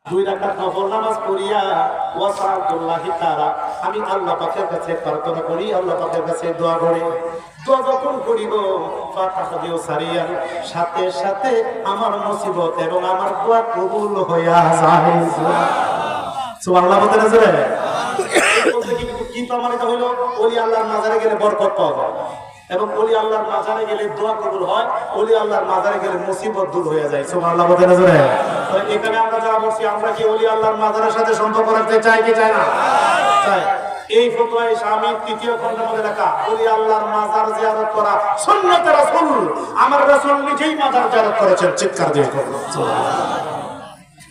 দুই রাকাত নফল নামাজ পড়িয়া ওয়াসাল্লাহি তাআলা আমি আল্লাহ পাকের কাছে প্রার্থনা করি, আল্লাহ পাকের কাছে দোয়া করি। দোয়া যখন করিব ফাতিহা দিও সারিয়া, সাথে সাথে আমার মুসিবত এবং আমার দোয়া কবুল হইয়া যায়। সুবহানাল্লাহ বলতে আছে। কি প্রমাণিত হলো? ওলি আল্লাহর মাজারে গেলে বরকত পাওয়া যায় এবং ওলি আল্লাহর মাজারে গেলে দোয়া কবুল হয়, ওলি আল্লাহর মাজারে গেলে মুসিবত দূর হয়ে যায়। সুবহানাল্লাহ বলতে আছে। এখানে আমরা যারা বলছি, আমরা কি ওলি আল্লাহর মাজারের সাথে সম্পর্ক রাখতে চাই কি চাই না? চাই। এই ফতোয়ায়ে শামির তৃতীয় খণ্ডের মধ্যে লেখা, ওলি আল্লাহর মাজার জিয়ারত করা সুন্নাতে রাসূল। আমার রাসূল নিজেই মাজার জিয়ারত করেছেন। চিৎকার দিয়ে বলুন সুবহানাল্লাহ।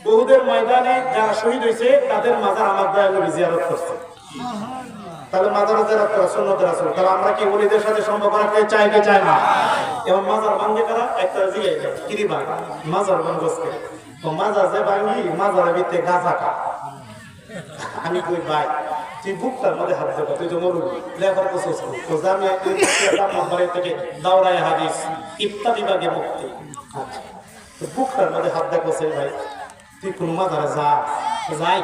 উহুদের ময়দানে যারা শহীদ হয়েছে তাদের মাজার আমার দয়ালু জিয়ারত করছে। তাহলে মাজার জিয়ারত করা সুন্নাতে রাসূল। তাহলে আমরা কি ওলিদের সাথে সম্পর্ক রাখতে চাই কি চাই না? এবং মাজার ভাঙে করা একটা জিজ্ঞাসা কিরি ভাই মাজার ভাঙছে তো মাজার যে ভাঙি মাজারের ভিতরে গাঁজা খা। আমি কই ভাই তুই বুকটার মধ্যে হাত দেবো, তুই তো মরুবি লেখার প্রসেস তো জানি নম্বরের থেকে দাওরায় হাদিস ইফতা বিভাগে মুক্তি। আচ্ছা তো বুকটার মধ্যে হাত দেখছে ভাই, তুই কোন মাজারে যাই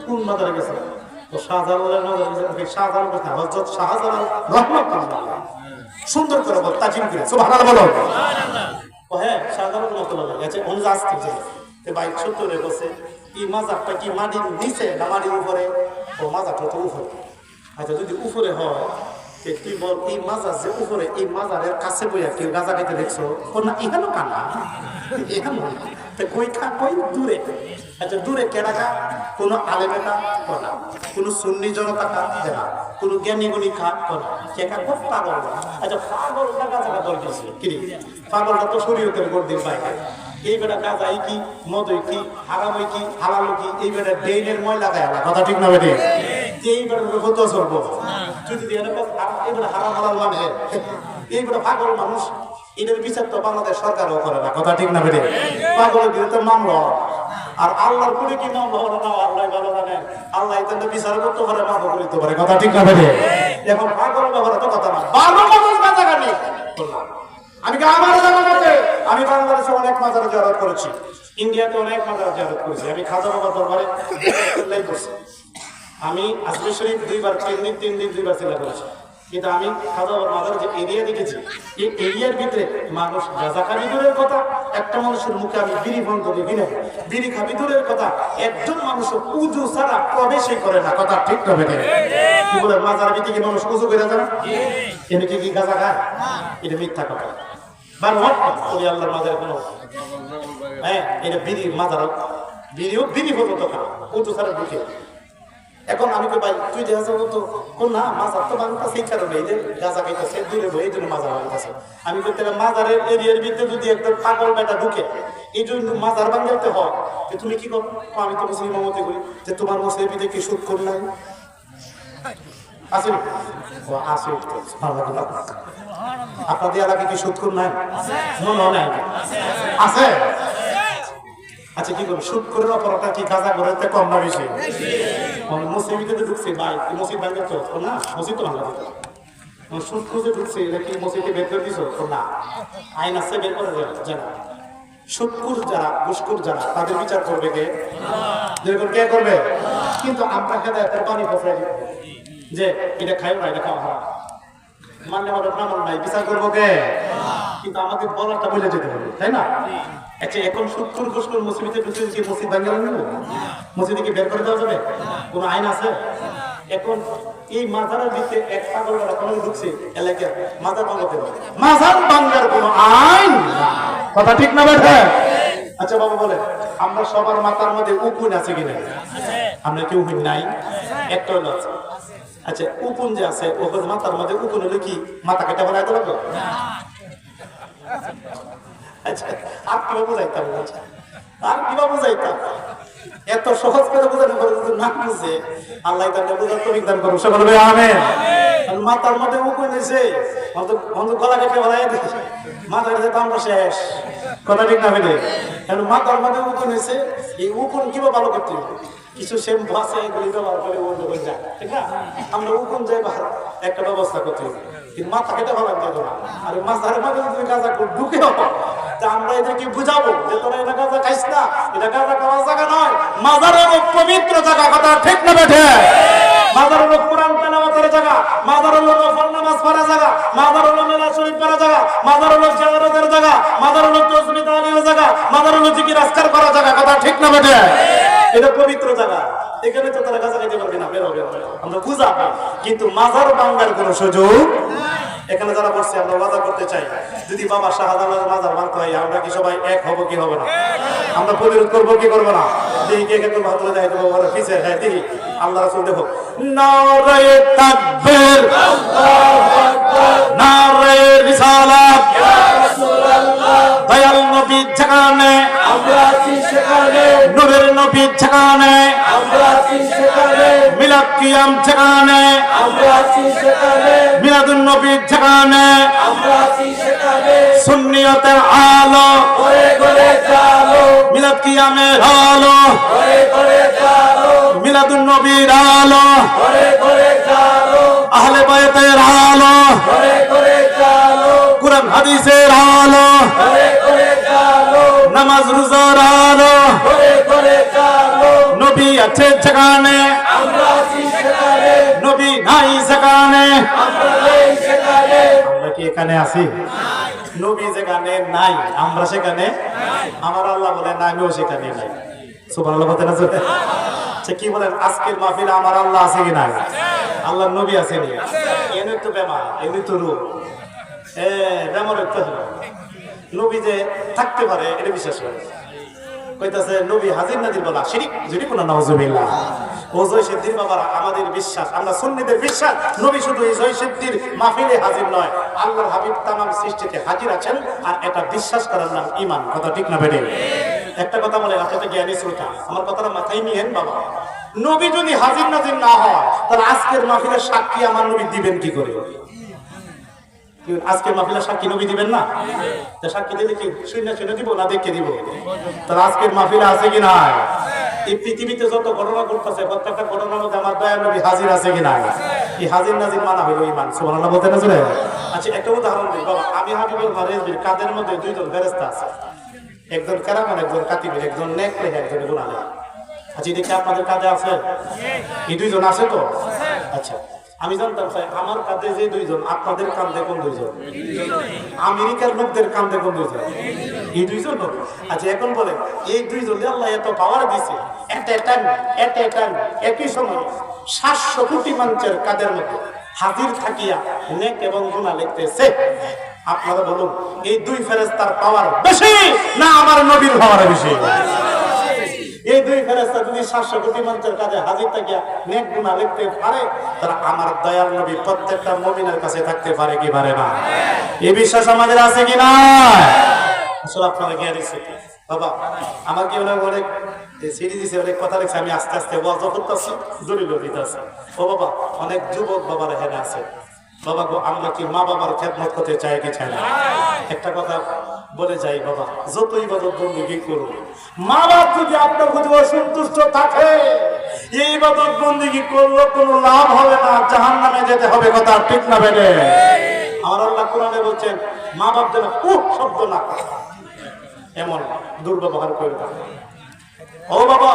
কোন মাজারে গেছে? তো শাহজালালের মাজারে গেছে। শাহজালাল কথা হযরত শাহজালাল রাহমাতুল্লাহ সুন্দর করে বল তাজিম করে সুবহানাল্লাহ বলো। ও হ্যাঁ শাহজালাল রাহমাতুল্লাহ গেছে অনুজ আসতে যে ভাই ছোট রে বসে এই মাজারটা কি মাটির নিচে না মাটির উপরে? ও মাজারটা তো উপরে। আচ্ছা যদি উপরে হয় তুই বল এই মাজার যে উপরে, এই মাজারের কাছে বইয়া কেউ গাঁজা খাইতে দেখছো? ও না এখানেও কানা এখানে কই খা কই দূরে। আচ্ছা দূরে কেনা খা? কোনো আলেমে খা কনা, কোনো সুন্নি জনতা খা দেনা, কোনো জ্ঞানী গুণী খা কনা, কে খা খুব পাগল। আচ্ছা পাগলটা গাঁজা খা দরকার ছিল কি? পাগলটা তো শরীয়তের গর্দির বাইরে। এই বেটা গাঁজাই কি মদই কি হারামই কি হালাল কি, এই বেটা ড্রেনের ময়লা গায়ে কথা ঠিক না বেটে? এই বেটার কত চলবো যদি এইবেলা হারাম হালাল মানে এইবেলা পাগল মানুষ, এদের বিচার তো বাংলাদেশ সরকারও করে না কথা ঠিক না বেটে? পাগলের বিরুদ্ধে মামলা আর আল্লাহর করে কি মামলা হলো না আল্লাহ ভালো জানে। আল্লাহ এতে বিচার করতে পারে, মামলা করতে পারে কথা ঠিক না বেটে? এখন পাগল ব্যবহার তো কথা না, ভালো মানুষ গাঁজা খানি। আমি আমার জায়গাতে আমি বাংলাদেশে অনেক মাজার জিয়ারত করেছি, ইন্ডিয়াতে অনেক মাজার জিয়ারত করেছি। আমি খাজা বাবার দরবারে করছি। আমি আজমির শরীফ 2 বার 3 দিন 2 বার চিল্লা করেছি। কিন্তু আমি খাজা বাবার মাজার যে এরিয়া দেখেছি, এই এরিয়ার ভিতরে মানুষ গাঁজা খাবি দূরের কথা, একটা মানুষের মুখে আমি বিড়ি বন্ধ দেখি না। বিড়ি খাবি দূরের কথা, একজন মানুষ উজু ছাড়া প্রবেশই করে না কথা ঠিক না বেটে? কি বলে মাজার ভিতরে কি মানুষ উজু করে যায় না? এনে কি গাঁজা খায়? এটা মিথ্যা কথা। আল্লাহর মাজারে কোনো হ্যাঁ এটা বিড়ি মাজার বিড়ি হতো তো উঁচু ছাড়া ঢুকে। এখন আমি তো ভাই তুই দেখা যাবো তো না মাজার তো বাংলা সেই কারণে এই যে গাঁজা খাইতেছে দূরে এই জন্য মাজার বাংলাছে। আমি বলতে মাজারের এরিয়ার ভিতরে যদি একটা পাগল বেটা ঢুকে এই জন্য মাজার বাংলাতে হয় যে তুমি কি করো? আমি তো মুসলিম মতে করি যে তোমার মুসলিমিতে কি সুদ কর নাই আসেন আসে আপনাদের এলাকায় কি সুদ নাই? নাই আছে। আচ্ছা কি করবো সুদ করে অপরাধটা কি গাঁজা করে কম না বেশি? মসজিদে তো ঢুকছে ভাই, মসজিদ ভাঙতে তো না, মসজিদ তো ভাঙা দিত। সুদ খুঁজে ঢুকছে এটা কি মসজিদে বের করে দিছ? না, আইন আছে বের করে যারা সুদকুর যারা ঘুষখোর যারা তাদের বিচার করবে কে? কে করবে? কিন্তু আমরা খেতে কোরবানি ফসলাই দিব যে এটা খাইও না, এটা খাওয়া হারাম, মানলে আমার নাম নাই, বিচার করবো কে? কিন্তু আমাদের বলারটা বলে যেতে হবে, তাই না? আচ্ছা এখন সুদখোর ঘুষখোর মসজিদে ঢুকছে কি মসজিদ ভাঙে নেব? মসজিদে কি বের করে দেওয়া যাবে? কোনো আইন আছে? এখন এই মাজারের ভিতরে এক পাগল কোনো ঢুকছে এলাকায় মাজার ভাঙাতে হবে, মাজার ভাঙার কোনো আইন কথা ঠিক না বেঠে? আচ্ছা বাবা বলে আমরা সবার মাথার মধ্যে উকুন আছে কিনা? আমরা কেউ উকুন নাই, একটা হলো আছে। আচ্ছা উকুন যে আছে ওর মাথার মধ্যে উকুন হলে কি মাথা কেটে ফেলাইতে পারবো? আচ্ছা আর কিভাবে বুঝাইতাম? আর কিভাবে বুঝাইতাম? এত সহজ করে বোঝানো করে যদি না বুঝে আল্লাহ তাআলা বোঝার তৌফিক দান করুন। সকলে বলে আমিন। মাথার মধ্যে উকুন হয়েছে গলা কেটে ফেলাই দিচ্ছে, মাথা কেটে আমরা শেষ কথা ঠিক না বেটে? এখন মাথার মধ্যে উকুন হয়েছে, এই উকুন কিভাবে ভালো করতে হবে? কিছু শ্যাম্পু আছে এগুলি ব্যবহার করে ওই যায়, ঠিক না? আমরা উকুন যাই একটা ব্যবস্থা করতে হবে, কিন্তু মাথা কেটে ভালো লাগবে না। আর মাথার মধ্যে তুমি গাঁজা ঢুকে তা আমরা এদেরকে বুঝাবো যে তোরা এটা গাঁজা খাইস না, এটা গাঁজা খাওয়ার জায়গা নয়, মাজার হলো পবিত্র জায়গা, কথা ঠিক না বেঠে? মাজার হলো কোরআন তেলাওয়াতের জায়গা, মাজার হলো নফল নামাজ পড়ার জায়গা, মাজার হলো মিলাদ শরীফ পড়ার জায়গা, মাজার হলো জিয়ারতের জায়গা, মাজার হলো তাসবিহ তাহলিলের জায়গা, মাজার হলো জিকির আজকার করার জায়গা, কথা ঠিক না বেঠে? এটা পবিত্র জায়গা। এখানে তো তারা কাছে যেতে পারবে না, বের হবে, আমরা বুঝাবো, কিন্তু মাজার ভাঙার কোনো সুযোগ। এখানে যারা বসছে আমরা ওয়াদা করতে চাই, যদি বাবা শাহজালালের মাজার ভাঙতে হয় আমরা কি সবাই এক হব কি হবে না? আমরা প্রতিরোধ করবো কি করবো না? দেখি কে কে করবো, হাত তুলে দেয় দেবো, ওরা পিছিয়ে, হ্যাঁ দেখি আল্লাহ রাসূল দেখো, নারে তাকবীর, নারে রিসালাত, ইয়া রাসূলুল্লাহ, দয়াল নবী জাগানে আমরা আছি সেখানে, নূরের নবী জাগানে আমরা আছি সেখানে, মিলাদ কিয়াম জাগানে আমরা আছি সেখানে, মিলাদুন নবী জাগানে আমরা আছি সেখানে, সুন্নিয়তের আলো ঘরে ঘরে জালো, মিলাদ কিয়ামের আলো ঘরে ঘরে জালো, মিলাদুন নবীর আলো ঘরে ঘরে জালো, আহলে বায়তের আলো ঘরে ঘরে জালো, কুরআন হাদিসের আলো ঘরে ঘরে জালো, নামাজ রোজার আলো ঘরে ঘরে জালো, নবী আছে সেখানে আমরা আছি সেখানে, নবী নাই সেখানে আমরা নেই সেখানে। আমরা কি এখানে আছি? নবী যেখানে নাই আমরা সেখানে, আমার আল্লাহ বলেন আমিও সেখানে নাই। সুবহানাল্লাহ বলতে না চলে? আচ্ছা কি বলেন, আজকের মাহফিলে আমার আল্লাহ আছে কি নাই? আল্লাহর নবী আছে নি? এনে তো বেমার, এনে তো রোগ, বেমার একটা নবী যে থাকতে পারে এটা বিশ্বাস করে। কইতাছে নবী হাজির নাজির বলা শিরিক, যদি কোনো নাউজুবিল্লাহ। ও জয়সিদ্ধির বাবারা আমাদের বিশ্বাস, আমরা সুন্নিদের বিশ্বাস, নবী শুধু এই জয়সিদ্ধির মাহফিলে হাজির নয়, আল্লাহর হাবিব তামাম সৃষ্টিতে হাজির আছেন, আর এটা বিশ্বাস করার নাম ঈমান, কথা ঠিক না বেটে? একটা কথা বলে, আপনি তো জ্ঞানী শ্রোতা, আমার কথাটা মাথায় নিয়েন বাবা। নবী যদি হাজির নাজির না হয় তাহলে আজকের মাহফিলের সাক্ষী আমার নবী দিবেন কি করে? আজকে মাহফিলের সাক্ষী নবী দিবেন না? সাক্ষী দিলে কি শুনে দিব না দেখে দিব? তাহলে আজকের মাহফিলে আছে কি না? এই পৃথিবীতে যত ঘটনা ঘটতেছে প্রত্যেকটা ঘটনার মধ্যে আমার দয়ার নবী হাজির আছে কি না? এই হাজির নাজির মানা হইল ঈমান। সুবহানাল্লাহ বলতে না চলে? আচ্ছা একটা উদাহরণ দিই বাবা, আমি হাবিবুল রেজবির কাদের মধ্যে দুইজন ফেরেশতা আছে, একজন কেরামান, একজন কাতিবীর, একজন নেক লেখা, একজন গুনাহ লেখা। আচ্ছা দেখি আপনাদের কাজে আছে? এই দুইজন আছে তো? আচ্ছা আমি জানতাম চাই আমার কাঁধে যে দুইজন, আপনাদের কাঁধে কোন দুইজন? আমেরিকার লোকদের কাঁধে কোন দুইজন? এই দুইজন। আচ্ছা এখন বলেন, এই দুইজন আল্লাহ এত পাওয়ার দিছে, একই সময় 700 কোটি মানুষের কাঁধের মধ্যে হাজির থাকিয়া নেক এবং গুনাহ লিখতেছে। আপনারা বলুন এই দুই ফেরেশতার পাওয়ার বেশি না আমার নবীর পাওয়ার বেশি? এই দুই ফেরেশতা যদি 700 কোটি মানুষের কাছে হাজির থাকিয়া নেক গুনাহ লিখতে পারে, তারা আমার দয়াল নবী প্রত্যেকটা মুমিনের কাছে থাকতে পারে কি পারে না? এই বিশ্বাস আমাদের আছে কি না? আসলে আপনারা জ্ঞানী ছিলেন বাবা, আমার কি অনেক সিরিজ দিছে, অনেক কথা লিখছে, আমি আস্তে আস্তে ওয়াজ করতেছি, দলিল দিতেছি। ও বাবা অনেক যুবক বাবার এখানে আছে, বাবা গো আমরা কি মা বাবার খেদমত করতে চাই কি চাই না? একটা কথা বলে যাই বাবা, যতই ইবাদত বন্দেগী করুন, মা বাপ যদি আপনার প্রতি অসন্তুষ্ট থাকে, এই ইবাদত বন্দেগী করলে কোনো লাভ হবে না, জাহান্নামে যেতে হবে, কথা ঠিক না বেড়ে? আমার আল্লাহ কোরআনে বলছেন মা বাপ যেন শব্দ না এমন দুর্ব্যবহার করে থাকে। ও বাবা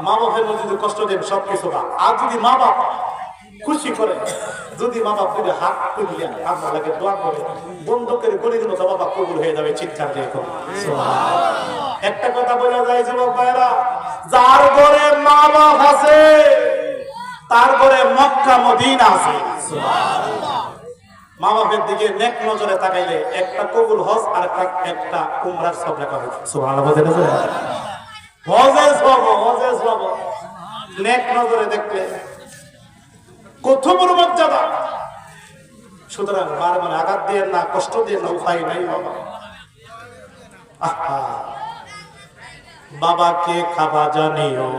মা বাপের মধ্যে যদি কষ্ট দেন সবকিছু না, আর যদি মা বাপ খুশি করে, যদি মা বাপ যদি হাত তুলিয়া আপনার লাগে দোয়া করে বন্ধকের গলির মতো বাবা কবুল হয়ে যাবে, চিৎকার দিয়ে। একটা কথা বলা যায় যুবক ভাইরা, যার ঘরে মা বাপ আছে তার ঘরে মক্কা মদিনা আছে। মা বাপের দিকে নেক নজরে তাকাইলে একটা কবুল হজ আর একটা উমরার সব লেখা হয়। সুবহানাল্লাহ বলতে না? হজের সব নেক নজরে দেখলে কত বড় মর্যাদা। সুতরাং বার মানে আঘাত দিয়ে না, কষ্ট দিয়ে না, উপায় নাই বাবা। বাবাকে খাবা জানিও,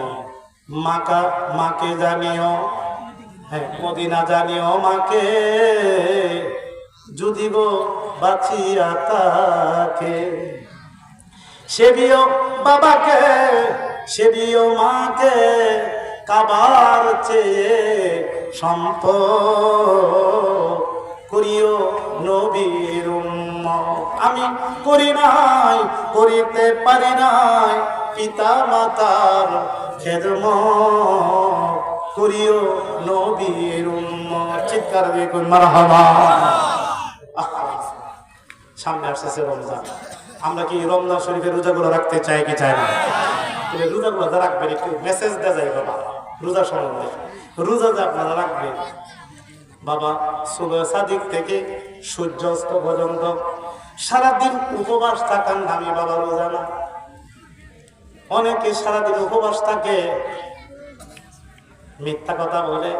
মাকে জানিও, হ্যাঁ মদিনা জানিও মাকে, যদি গো বাঁচিয়া থাকে। সেবিও বাবাকে, সেবিও মাকে, কাবার চেয়ে সম্পদ করিও নবীর উম্মত। আমি করি নাই, করিতে পারি নাই পিতা মাতার খেদমত করিও নবীর উম্মত। চিৎকার দিয়ে কই মারহাবা। সামনে আসছে রমজান, আমরা কি রমজান শরীফের রোজাগুলো রাখতে চাই কি চাই না? রোজাগুলো যা রাখবেন একটু মেসেজ দেওয়া যায় বাবা রোজা সম্বন্ধে। রোজা যে আপনারা রাখবেন বাবা, সুবহ সাদিক থেকে সূর্যাস্ত পর্যন্ত সারাদিন উপবাস থাকার নামে বাবা রোজা না। অনেকে সারাদিন উপবাস থাকে, মিথ্যা কথা বলে,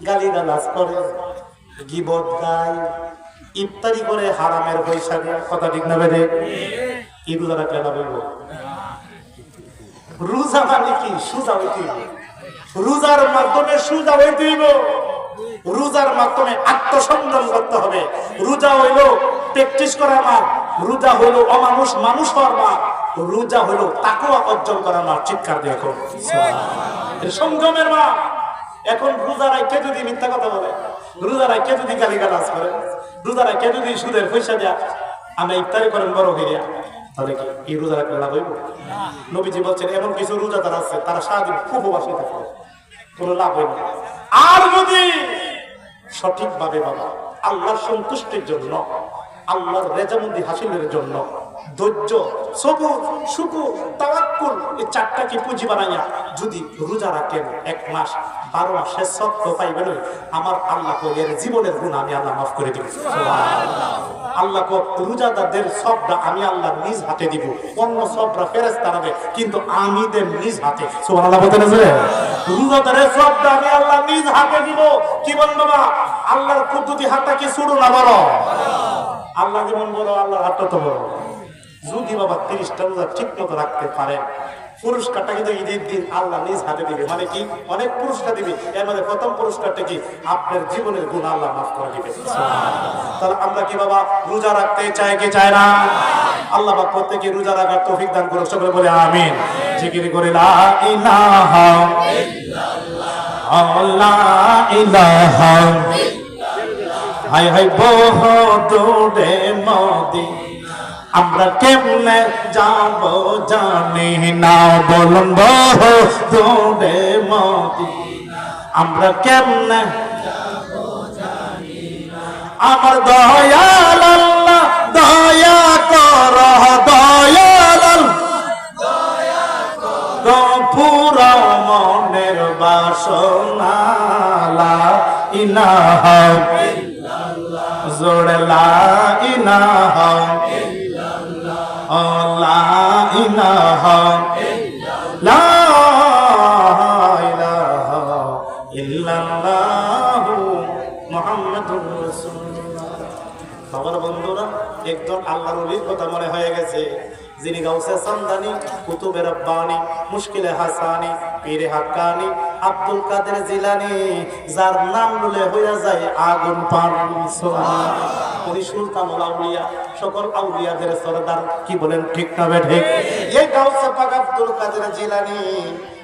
গালিগালাজ করে, গীবত গায়, ইফতারি করে হারামের পয়সা দিয়ে। কথা ঠিক না বেদে? কি রোজা রাখলে না বলবো? রোজা মানে কি? সোজা হইতে হইব, রোজার মাধ্যমে সোজা হইতে হইব, রোজার মাধ্যমে আত্মসংযম করতে হবে। রোজা হইল প্র্যাকটিস করা মার, রোজা হইল অমানুষ মানুষ হওয়ার মার, রোজা হইল তাকওয়া অর্জন করার মার। চিৎকার দিয়ে এখন সংযমের মা। এখন রোজা রাখতে যদি মিথ্যা কথা বলে, রোজা রাখতে যদি গালিগালাজ করে, রোজা রাখতে যদি সুদের পয়সা দেয়া, আমরা ইফতারি করেন বড় হইয়া, তাহলে কি এই রোজা রাখলে লাভ হইব? নবীজি বলছেন এমন কিছু রোজাদার আছে তারা সারাদিন উপবাসে থাকে, কোনো লাভ হইব না। আর যদি সঠিকভাবে বাবা আল্লাহর সন্তুষ্টির জন্য, আল্লাহর রেজামন্দি হাসিলের জন্য ধৈর্য, সবুর, শুকর, তাওয়াক্কুল এই চারটাকে পুঁজি বানাইয়া যদি রোজা রাখেন 1 মাস 12 মাসের সত্য পাইবেন, আমার আল্লাহ এর জীবনের গুণ আমি আল্লাহ মাফ করে দিব। আল্লাহ রোজাদারদের সবটা আমি আল্লাহ নিজ হাতে দিব, অন্য সবরা ফেরেশতা দেবে, কিন্তু আমি দেব নিজ হাতে। সুবহানাল্লাহ বলতে আছে, রোজাদারের সবটা আমি আল্লাহ নিজ হাতে দিব। কি বল বাবা, আল্লাহর কুদরতি হাতটা কি ছোট না বড়? আল্লাহ যেমন বড়, আল্লাহর হাতটা তো বড়। যদি বাবা 30টা রোজা ঠিক মতো রাখতে পারেন, পুরস্কারটা কিন্তু ঈদের দিন আল্লাহ নিজ হাতে দিবে। মানে কি? অনেক পুরস্কার দিবে, এর মধ্যে প্রথম পুরস্কারটা কি? আপনার জীবনের গুণ আল্লাহ মাফ করে দিবে। তাহলে আমরা কি বাবা রোজা রাখতে চাই কি চাই না? আল্লাহ পাক প্রত্যেককে রোজা রাখার তৌফিক দান করুন, সকলে বলে আমিন। জিকির করে লা ইলাহা ইল্লাল্লাহ, লা ইলাহা ইল্লাল্লাহ, হায় হায় বহুত দূরে মদিনা, আমরা কেমনে যাব জানি না, বলুন বহুত দূরে মদিনা, আমরা কেমনে যাব জানি না। আমার দয়াল আল্লাহ দয়া কর, দয়াল দয়া কর, পুরা মনের বাসনা লা ইলাহা ইল্লাল্লাহ, জোড়ে লা ইলাহা লা ইলাহা ইল্লাল্লাহু মুহাম্মাদুর রাসূলুল্লাহ। বাবার বন্ধুরা, একজন আল্লাহর ওলির কথা মনে হয়ে গেছে, যিনি গাউসে সামদানি, কুতুবে রব্বানি, মুশকিলে হাসানি, পীরে হাক্কানি, আব্দুল কাদের জিলানি, যার নাম বলে হইয়া যায় আগুন পানি। সুবহানাল্লাহ। উনি সুলতানুল আউলিয়া, সকল আউলিয়াদের সরদার। কি বলেন ঠিক না ঠিক? এই গাউসে পাক আব্দুল কাদের জিলানি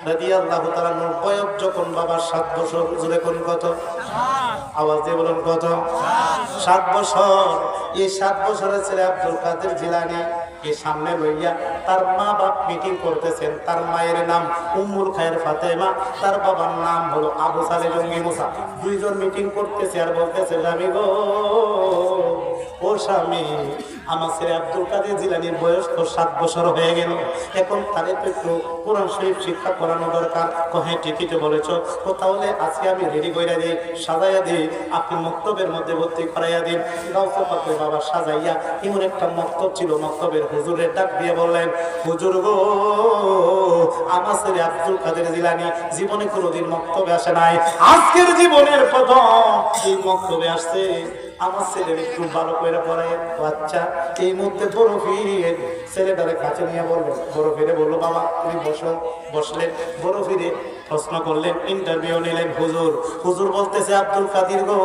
রাদিয়াল্লাহু তাআলা নূর বয়স যখন বাবা 7 বছর, জুড়ে কোন কত? আওয়াজ দিয়ে বলুন কত? 7 বছর। এই 7 বছরের ছেলে আব্দুল কাদের জিলানি কে সামনে লইয়া তার মা বাপ মিটিং করতেছেন। তার মায়ের নাম উম্মুল খায়ের ফাতেমা, তার বাবার নাম হলো আবু সালে জঙ্গি মুসা। দুইজন মিটিং করতেছে আর বলতেছে, স্বামী গো, ও স্বামী, আমার ছেলে আব্দুল কাদের জিলানির বয়স তো 7 বছর হয়ে গেল, এখন তারে তো একটু কোরআন শরীফ শিক্ষা করানো দরকার। হ্যাঁ ঠিকই তো বলেছ, তো তাহলে আজকে আমি রেডি কইরা দিই, সাজাইয়া দিই, আপনি মক্তবের মধ্যে ভর্তি করাইয়া দিন। গাউসে পাকের বাবা সাজাইয়া এমন একটা মক্তব ছিল, মক্তবের হুজুরের ডাক দিয়ে বললেন, হুজুর গো, আমার ছেলে আব্দুল কাদের জিলানি জীবনে কোনোদিন মক্তবে আসে নাই, আজকের জীবনের প্রথম এই মক্তবে আসছে। আমার ছেলের একটু ভালো করে পড়ায়। আচ্ছা, এই মধ্যে বড় ফিরে ছেলেটারে কাছে নিয়ে বললেন, বড় ফিরে বললো, বাবা তুমি বসো। বসলেন। বড় ফিরে প্রশ্ন করলেন, ইন্টারভিউ নিলেন। হুজুর, হুজুর বলতেছে, আব্দুল কাদের গো,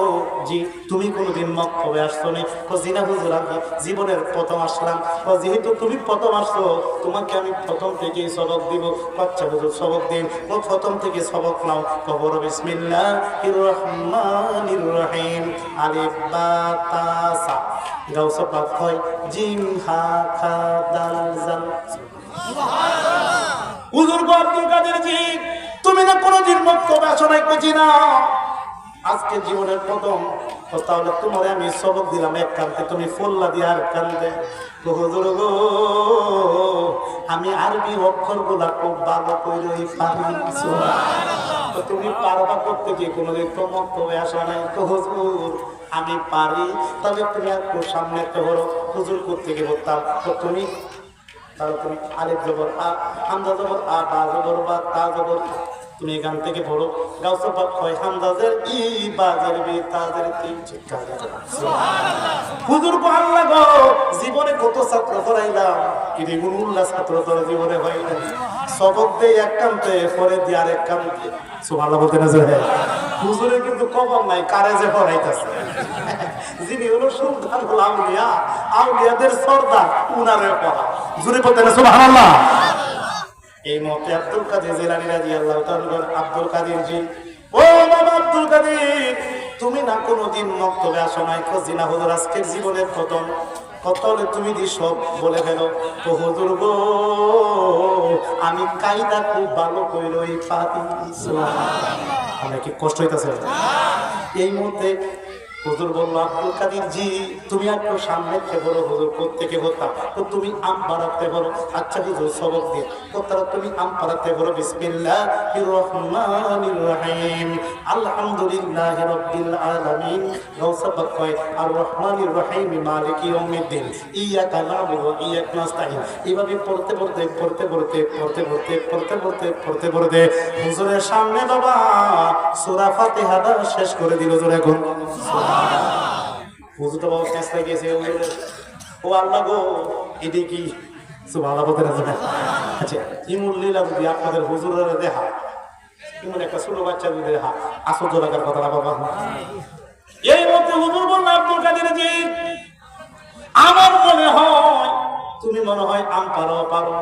জি তুমি কোনোদিন মক্তবে আসছো নি? জি না হুজুর, আমি জীবনের প্রথম আসলাম। যেহেতু তুমি প্রথম আসছো, তোমাকে আমি প্রথম থেকেই সবক দিব। আচ্ছা হুজুর, সবক দিন। ও প্রথম থেকে সবক নাও। কবর বিসমিল্লাহির রহমানির রহিম, আলিফ বা তা সা। গাউসে পাক কয় জিম হা খা দাল জাল। সুবহানাল্লাহ। হুজুর গো আব্দুল কাদের জি, তুমি না কোনোদিন মক্তবে আসো নাই কইছি না, আজকে জীবনের প্রথম, তাহলে তোমারে আমি সবক দিলাম এক কান্দে, তুমি ফল্লা দিয়ে আর কান্দে। হুজুর গো আমি আরবি অক্ষরগুলা খুব ভালো কইরই পারি, সুবহানাল্লাহ। তুমি পারবা করতে গিয়ে কোনোদিন তো মক্তবে আসা নাই। তো হুজুর আমি পারি, তবে তুমি একটু সামনে একটা বড় হুজুর করতে গিয়ে বলতাম, তো তুমি তাহলে তুমি আলিফ জবর আ, হামজা জবর আ, বা জবর বা, তা জবর, তুমি এখান থেকে পড়ো। গাউসে পাক কয় হামজাজের ই, বাজের বি, তাজের তি, ঠিক আছে সুবহানাল্লাহ। হুজুর গো আল্লাহ গো, জীবনে কত ছাত্র পড়াইলাম, কিন্তু গুণুল্লাহ ছাত্র তো জীবনে হয় না। সবক দেই এক কান্তে, পরে দি আরেক কান্তে, সুবহানাল্লাহ বলতে না জোরে। হুজুরের কিন্তু খবর নাই কারে যে পড়াইতাছে। যিনি হলো সুলতান আউলিয়া, আউলিয়াদের সর্দার, উনারে পড়া, জোরে বলতে না সুবহানাল্লাহ। এই মুহূর্তে আব্দুল কাদের জিলানী রাদিয়াল্লাহু তাআলা, আব্দুল কাদের জি, ও বাবা আব্দুল কাদের, তুমি না কোনোদিন মক্তবে আসো নাই কইছি না, হুজুর আজকের জীবনের প্রথম, কত হলে তুমি দি সব বলে ফেলো। তো হুজুর গো আমি কায়দা খুব ভালো কইরই পারি, সুবহানাল্লাহ। আমার কি কষ্ট হইতাছে? এই মুহূর্তে হুজুর বলল আব্দুল কাদের জি, তুমি একটু সামনে থেকে বলো। হুজুর কোত্থেকে বলতাম, তো তুমি আম পাড়াতে বলো। আচ্ছা হুজুর সবক দিয়ে কোথাও তুমি আম পাড়াতে বলো। বিসমিল্লাহির রহমানির রহিম, আলহামদুলিল্লাহি রাব্বিল আলামিন। গাউসে পাক কয় আর রহমানির রহিম মালিকি ইয়াউমিদ্দিন, ইয়াকা না'বুদু ওয়া ইয়াকা নাস্তাইন। এইভাবে পড়তে পড়তে পড়তে পড়তে পড়তে পড়তে পড়তে পড়তে পড়তে পড়তে হুজুরের সামনে বাবা সূরা ফাতিহাটা শেষ করে দিল। জোরে এখন হুজুর তো বাবা শেষ হয়ে গেছে। ও আল্লাহ গো, এটি কি সুবহানাল্লাহ বলতে না? আচ্ছা ইমুল লীলা যদি আপনাদের হুজুরের দেখা, ইমন একটা ছোট বাচ্চা যদি দেখা, আশ্চর্য লাগার কথা না বাবা। এই মধ্যে হুজুর বলল আব্দুল কাদের জি, আমার মনে হয় তুমি মনে হয় আম পারো পারো।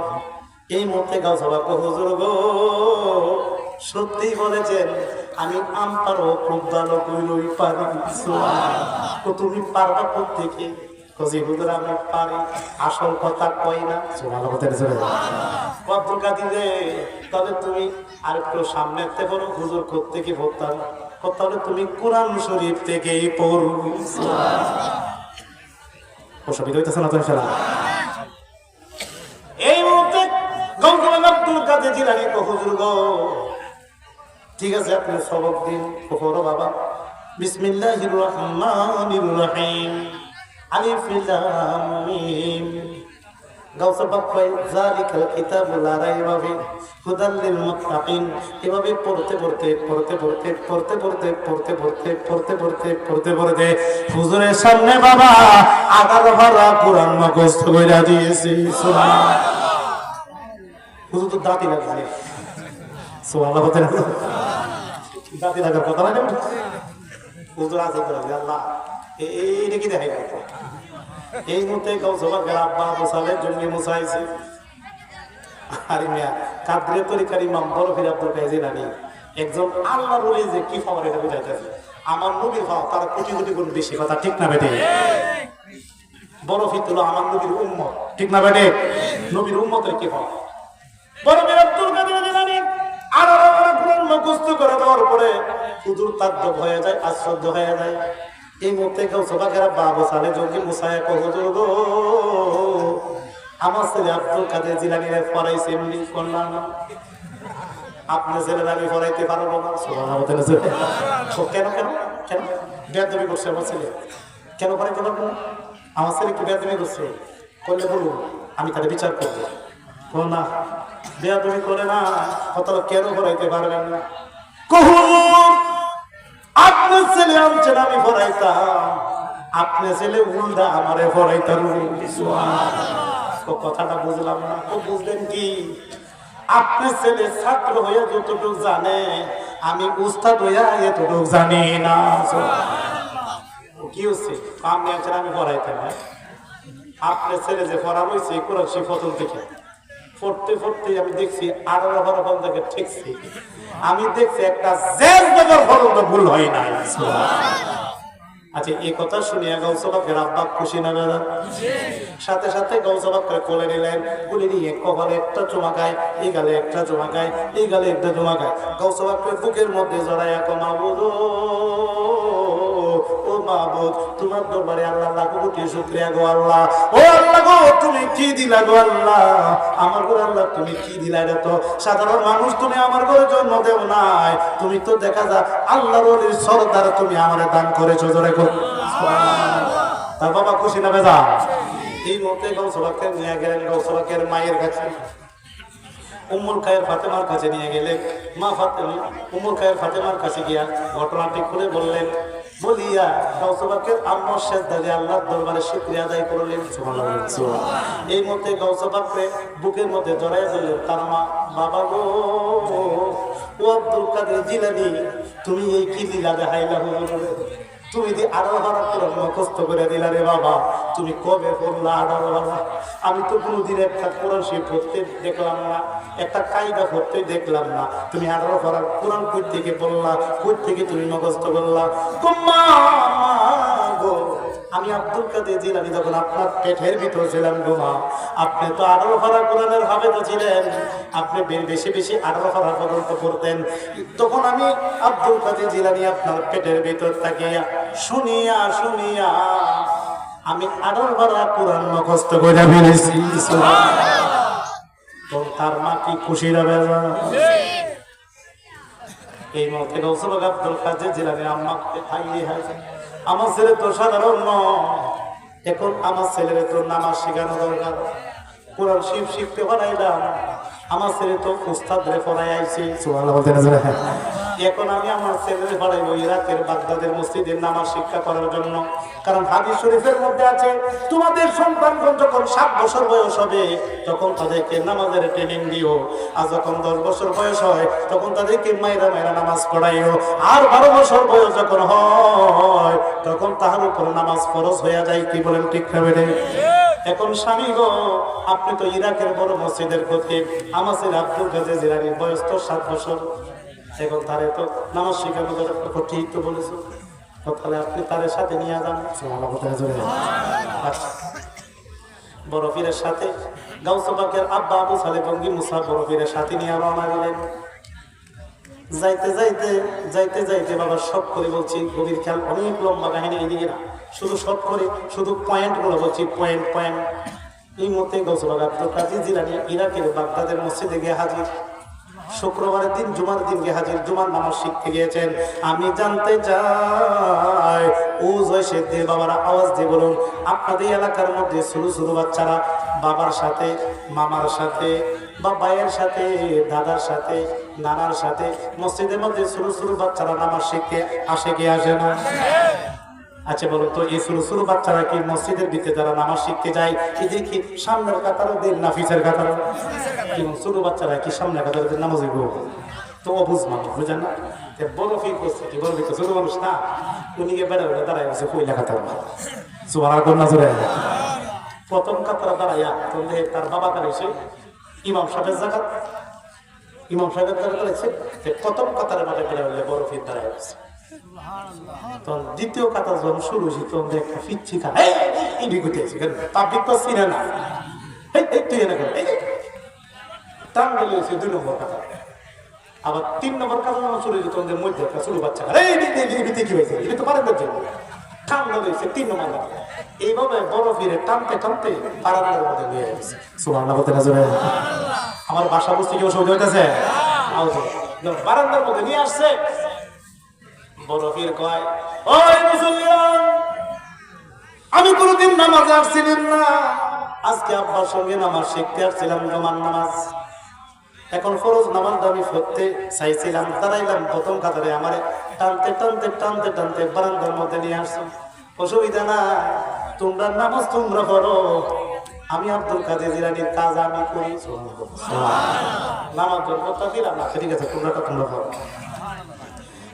এই মুহূর্তে গাউসে পাক হুজুর গো সত্যি বলেছেন, আমি আম পারো খুব ভালো কইরই পারি, সুবহানাল্লাহ। তো তুমি পারবা কোত্থেকে? কজি হুজুর আমি পারি, আসল কথা কই না, সুবহানাল্লাহ বলতে জোরে। আব্দুল কাদের রে, তবে তুমি আরেকটু সামনে তে বলো। হুজুর কোত্থেকে বলতাম, তাহলে তুমি কোরআন শরীফ থেকেই পড়ো, সুবহানাল্লাহ। অসুবিধা হইতেছে না তো ইনশাআল্লাহ? এই মুহূর্তে গাউসে আব্দুল কাদের জিলানী কো হুজুর গো ঠিক আছে আপনি সবক দিন। পড়ো বাবা। বিসমিল্লাহির রহমানির রহিম, আলিফ লাম মিম। গাউসে পাক কয় যালিকাল কিতাবু লা রাইবা ফিহি হুদাল লিল মুত্তাকিন। এভাবে পড়তে পড়তে পড়তে পড়তে পড়তে পড়তে পড়তে পড়তে পড়তে পড়তে পড়তে পড়তে হুজুরের সামনে বাবা 11 পারা কোরআন মুখস্থ কইরা দিয়েছে, সুবহানাল্লাহ। হুজুর তো দাঁতই লাগছে, সুবহানাল্লাহ বলতে না? দাঁতই লাগার কথা না কেমন? হুজুর আছে করে আল্লাহ এই কি দেখাই। এই মুহূর্তে গাউসে পাকের আব্বা আবু সালেহ জঙ্গি মুসাইছে। আরে মিয়া কাদরে তরিকার ইমাম বরফির আব্দুল কাদের জিলানী একজন আল্লাহর ওলি যে কি পাওয়ার এটা বুঝাইতেছে। আমার নবীর পাওয়া তার কোটি কোটি গুণ বেশি, কথা ঠিক না বেটে? বরফি হলো আমার নবীর উম্মত, ঠিক না বেটে? নবীর উম্মতের কি পাওয়া? বরফির আব্দুল কাদের জিলানী আর কোরআন মুখস্থ করে দেওয়ার পরে হুজুর তাজ্জব হয়ে যায়, আশ্চর্য হয়ে যায়। এই মুহূর্তে গাউসে পাকের আব্বা আবু সালেহ জঙ্গি মুসাইয়া কো হুজুর গো আমার ছেলে আব্দুল কাদের জিলানীরে পড়াইছে এমনি করলাম না, আপনার ছেলের আমি পড়াইতে পারবো না, সুবহানাল্লাহ। কেন কেন কেন বেয়াদবি করছে আমার ছেলে? কেন পড়াইতে পারবো না? আমার ছেলে কি বেয়াদবি করছে? করলে বলুন, আমি তাদের বিচার করবো। না বেয়াদবি করে না, কত কেন পড়াইতে পারবেন না? আপনার ছেলে আনছেন আমি পড়াইতাম, আপনার ছেলে উল্টা আমারে পড়াইতাম, কথাটা বুঝলাম না। বুঝলেন কি? আপনার ছেলে ছাত্র হইয়া যতটুকু জানে, আমি উস্তাদ হইয়া এতটুকু জানি না। কি হচ্ছে? আপনি আনছেন আমি পড়াইতাম, আপনার ছেলে যে পড়া হয়েছে কোরআন শরীফ প্রথম থেকে পড়তে পড়তে আমি দেখছি 18 বছর থেকে ঠিকছি। আমি দেখছি একটা জের জবর পর্যন্ত ভুল হয় নাই। আচ্ছা, এই কথা শুনিয়া গাউসে পাকের আব্বা খুশি না বেজার? সাথে সাথে গাউসে পাককে কোলে নিলেন, কোলে নিয়ে কপালে একটা চুমা খায়, এই গালে একটা চুমা খায়, এই গালে একটা চুমা খায়। গাউসে পাককে বুকের মধ্যে জড়াইয়া মাবুদ, ও মাবুদ, তোমার দরবারে আল্লাহ লাখ কোটি শুকরিয়া গো আল্লাহ। ও আল্লাহ গো, তুমি কি দিলা গো আল্লাহ, আমার গো আল্লাহ তুমি কি দিলা? এটা তো সাধারণ মানুষ, তুমি আমার ঘরে জন্ম দেও নাই, তুমি তো দেখা যায় আল্লাহর ওলির সরদার, তুমি আমারে দান করেছো। জোরে কর তার বাবা খুশি না বেজা? এই মতে গাউসে পাককে নিয়ে গেলেন গাউসে পাকের মায়ের কাছে, উম্মুল খায়ের ফাতেমার কাছে নিয়ে গেলেন। মা ফাতেমা উম্মুল খায়ের ফাতেমার কাছে গিয়া ঘটনাটি খুলে বললেন, বলিয়া গাউসে পাকের আম্মার সেজদায় আল্লাহর দরবারে শুকরিয়া আদায় করলেন। সুবহানাল্লাহ। এই মতে গাউসে পাককে বুকের মধ্যে জড়াইয়া দিলেন তার মা। বাবা গো, ও আব্দুল কাদের জিলানী, তুমি এই কি লীলা দেখাইলা হুজুর? তুমি দি 18 কোরআন মুখস্থ করে দিলা রে বাবা, তুমি কবে পড়লা 18? আমি তো কোনোদিন একটা কোরআন শরীফ পড়তে দেখলাম না, একটা কায়দা পড়তে দেখলাম না। তুমি 18 কোরআন কই থেকে পড়লা, কই থেকে তুমি মুখস্থ করলা? তোমা গো, আমি আব্দুল কাদের জিলানী যখন আপনার পেটের ভিতর ছিলাম গো মা, আপনি তো 18 কোরআনের হাফেজ ছিলেন, আপনি বেশি বেশি 18 পর্যন্ত পড়তেন। তখন আমি আব্দুল কাদের জিলানী আপনার পেটের ভিতর থাকিয়া শুনিয়া শুনিয়া আমি 18 কোরআন মুখস্থ করে ফেলেছি। তো তার মা কি খুশি হবে? এই মতে গাউসে পাক আব্দুল কাদের জিলানী আম্মাকে খাইয়ে হাসে, আমার ছেলে তো সাধারণ নয়, এখন আমার ছেলের তো নামাজ শেখানো দরকার, কোরআন শরীফ শিখতে পারাইলাম, আমার ছেলে তো উস্তাদরে পড়াই আইছে। এখন আমি আমার ছেলের পড়াইবো ইরাকের বাগদাদের মসজিদের নামাজ শিক্ষা করার জন্য। কারণ হাদিস শরীফের মধ্যে আছে, তোমাদের সন্তানগণ যখন 7 বছর বয়স হবে তখন তাদেরকে নামাজের ট্রেনিং দিও, আর যখন 10 বছর বয়স হয় তখন তাদেরকে মাইরা মাইরা নামাজ পড়াইও, আর 12 বছর বয়স যখন হয় তখন তাহার উপর নামাজ ফরজ হয়ে যায়। কি বলেন ঠিক না বেড়ে? এখন স্বামী গো, আপনি তো ইরাকের বড় মসজিদের খতিব, আমার ছেলে আব্দুল কাদের জিলানীর বয়স তো 7 বছর, এখন তারে তো নামাজ শেখানো দরকার, ঠিক তো বলেছো, তাহলে আপনি তাদের সাথে নিয়ে যান। বড় পীরের সাথে গাউসে পাকের আব্বা আবু সালেহ গঙ্গি মুসা বড় পীরের সাথে নিয়ে রওনা দিলেন। যাইতে যাইতে যাইতে যাইতে বাবা সব করে বলছি, গভীর খেয়াল, অনেক লম্বা কাহিনী, এদিকে না, শুধু শর্ট করে শুধু পয়েন্ট গুলো বলছি, পয়েন্ট পয়েন্ট। এই মতে গাউসে পাক আব্দুল কাদের জিলানী ইরাকের বাগদাদের মসজিদে গিয়ে হাজির। শুক্রবারের দিন, জুমার দিন গিয়ে হাজির, জুমার নামাজ শিখতে গিয়েছেন। আমি জানতে চাই, ও জয়সের দিয়ে বাবারা আওয়াজ দিয়ে বলুন, আপনাদের এলাকার মধ্যে ছোট ছোট বাচ্চারা বাবার সাথে, মামার সাথে, বা ভাইয়ের সাথে, দাদার সাথে, নানার সাথে মসজিদের মধ্যে ছোট ছোট বাচ্চারা নামাজ শিখতে আসে কি আসে না? আচ্ছা বলুন তো, এই ছোট ছোট বাচ্চারা কি মসজিদের ভিতরে যারা নামাজ শিখতে যায়, এদের কি সামনের কাতারও দেন না পিছের কাতারও? এবং ছোট বাচ্চারা কি সামনের কাতারে নামাজ হইব? তো অবুঝ মানুষ, বুঝেন না? বড় ফিল করছে কি, বড় ফিল ছোট মানুষ না, উনি গিয়ে বেড়া বেড়া দাঁড়ায় আছে পয়লা কাতার, সুবহানাল্লাহ কর না জোরে। প্রথম কাতারে দাঁড়াইয়া তার বাবা দাঁড়াইছে, ইমাম সাহেবের জায়গা, ইমাম সাহেবের জায়গা দাঁড়াইছে, প্রথম কাতারে মাঠে বেড়া বেড়া বড় ফিল দাঁড়ায় আছে। তখন দ্বিতীয় কাতার যখন শুরু হয়েছে তখন একটা ফিচ্ছি খা পাবলিক তো চিনে না, তুই এনে টান গেলে 2 নম্বর কাতার। আবার 3 নম্বর কাতার যখন শুরু হয়েছে তখন মধ্যে একটা ছোট বাচ্চা কি হয়েছে, এটা তো পারেন জন্য টান গেছে 3 নম্বর কাতার। এইভাবে বড় ফিরে টানতে টানতে বারান্দার মধ্যে নিয়ে গেছে। আমার বাসা বুঝতে কি অসুবিধা হইতেছে? বারান্দার মধ্যে নিয়ে আসছে। বড় পীর কয়, ওই মুসলমান, আমি কোনদিন নামাজে আসছিলাম না, আজকে আব্বার সঙ্গে নামাজ শিখতে আসছিলাম, জুমার নামাজ। এখন ফরজ নামাজ আমি পড়তে চাইছিলাম, দাঁড়াইলাম প্রথম কাতারে, আমার টানতে টানতে টানতে টানতে বারান্দার মধ্যে নিয়ে আসছো। অসুবিধা না, তোমরা নামাজ তোমরা পড়ো, আমি আব্দুল কাদের জিলানীর কাজ আমি করি। নামাজ কথা দিলাম না, ঠিক আছে, তোমরা পড়ো।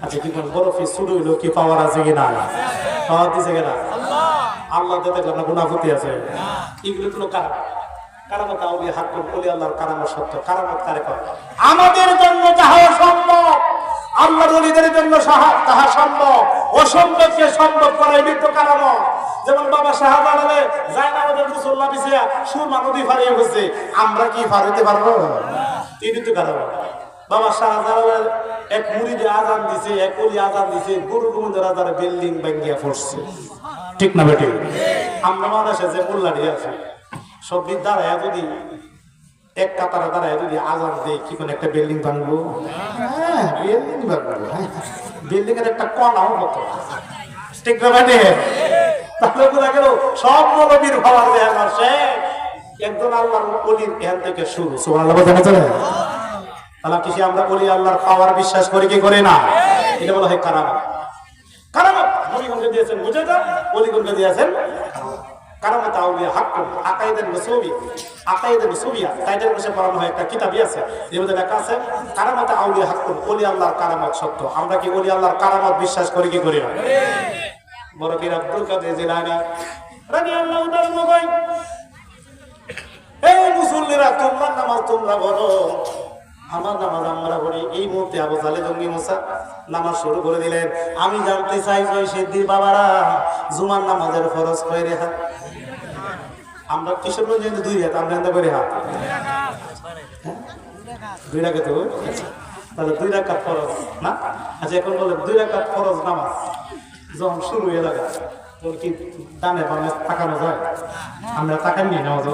আচ্ছা কি কোন বড় ফিস শুরু হইলো, কি পাওয়ার আছে কি না? পাওয়ার দিছে কিনা? আল্লাহ দেখলাম না গুনাহতি আছে, এগুলো তো কারামত, আউলিয়া হাত বলি আল্লাহর কারামত সত্য। কারামত কারে কয়? আমাদের জন্য যাহা সম্ভব আল্লাহর ওলিদের জন্য তাহা সম্ভব, অসম্ভবকে সম্ভব করাই তো কারামত। যেমন বাবা শাহজালালে জায়নামাজের মুসল্লা বিছিয়া সুরমা নদী ফারিয়ে গেছে, আমরা কি ফারিতে পারবো? তিনি তো কারামত। বাবা শাহজালালের এক মুরিদে আজান দিছে, এক ওলি আজান দিছে, গুরু গোবিন্দ রাজার বিল্ডিং ভাঙ্গিয়া পড়ছে। ঠিক না বেটি? আমরা মানুষে যে মোল্লাটি আছে সব দাঁড়ায় যদি এক কাতারে দাঁড়ায় যদি আজান দেয় কি কোন একটা বিল্ডিং ভাঙবো? হ্যাঁ, বিল্ডিং ভাঙবো। বিল্ডিং এর একটা কণাও কত। ঠিক না বেটি? তাহলে বোঝা গেল সব নবীর ভাবার দেয়া আসে একজন আল্লাহর ওলির জ্ঞান থেকে শুরু। সুবহানাল্লাহ বলতে চলে। তাহলে কি আমরা বলি আল্লাহর পাওয়ার বিশ্বাস করি কি করে না? এটা বলা হয় কারামত। কারামত নবীগণকে দিয়েছেন বুঝাটা, ওলিগণকে দিয়েছেন কারামত আউলিয়া হাক্কুন আকাইদান নসবিয়া। আকাইদান নসবিয়া টাইটেল বসে পড়ানো হয় একটা কিতাবই আছে, এর মধ্যে লেখা আছে কারামত আউলিয়া হাক্কুন, ওলি আল্লাহর কারামত সত্য। আমরা কি ওলি আল্লাহর কারামত বিশ্বাস করি কি করি না? বড় পীর আব্দুল কাদের জিলানী রাদিয়াল্লাহু তাআলা বলেন, এই মুসল্লিরা তোমরা নামাজ তোমরা পড়ো, আমার নামাজ আমরা পড়ি। এই মুহূর্তে আবু জালে জঙ্গি মুসা নামাজ শুরু করে দিলেন। আমি জানতে চাই জয় সিদ্ধির বাবারা জুমার নামাজের ফরজ কয় রেখা? আমরা কিশোর পর্যন্ত 2 রাকাত, আমরা এত করে হাত 2 রাকাত। তাহলে 2 রাকাত ফরজ না? আচ্ছা এখন বলে 2 রাকাত ফরজ নামাজ যখন শুরু হয়ে লাগে তোর কি ডানে বামে তাকানো যায়? আমরা তাকান নি নামাজ।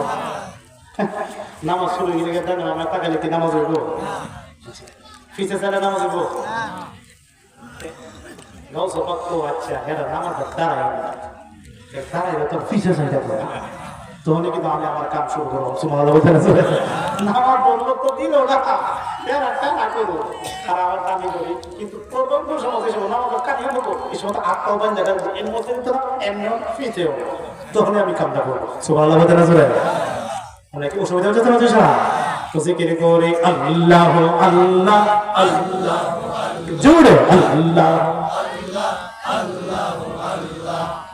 নামাজ শুরু হয়ে গেলে ডানে বামে তাকালে কি নামাজ হইব? পিছে চাইলে নামাজ হইব? গাউস পাক তো আচ্ছা হেরা নামাজ দাঁড়ায় দাঁড়াইলে তোর পিছে চাইতে পারে তখন কিন্তু আমি আমার কাম শুরু করবো। সুবহানাল্লাহ বলতে নামাজ বললো তো দিল না টানা করবো আর আমার দামি করি, কিন্তু প্রবন্ধ সমাজ হিসেবে নামাজ কাটিয়ে দেবো এই সময় আটটাও বান দেখা এর মধ্যে তো এমন ফিতেও তখনই আমি কামটা করবো। সুবহানাল্লাহ বলতে না চলে অনেক অসুবিধা হচ্ছে না চেষ্টা তো জিকির করি আল্লাহ আল্লাহ আল্লাহ জোরে আল্লাহ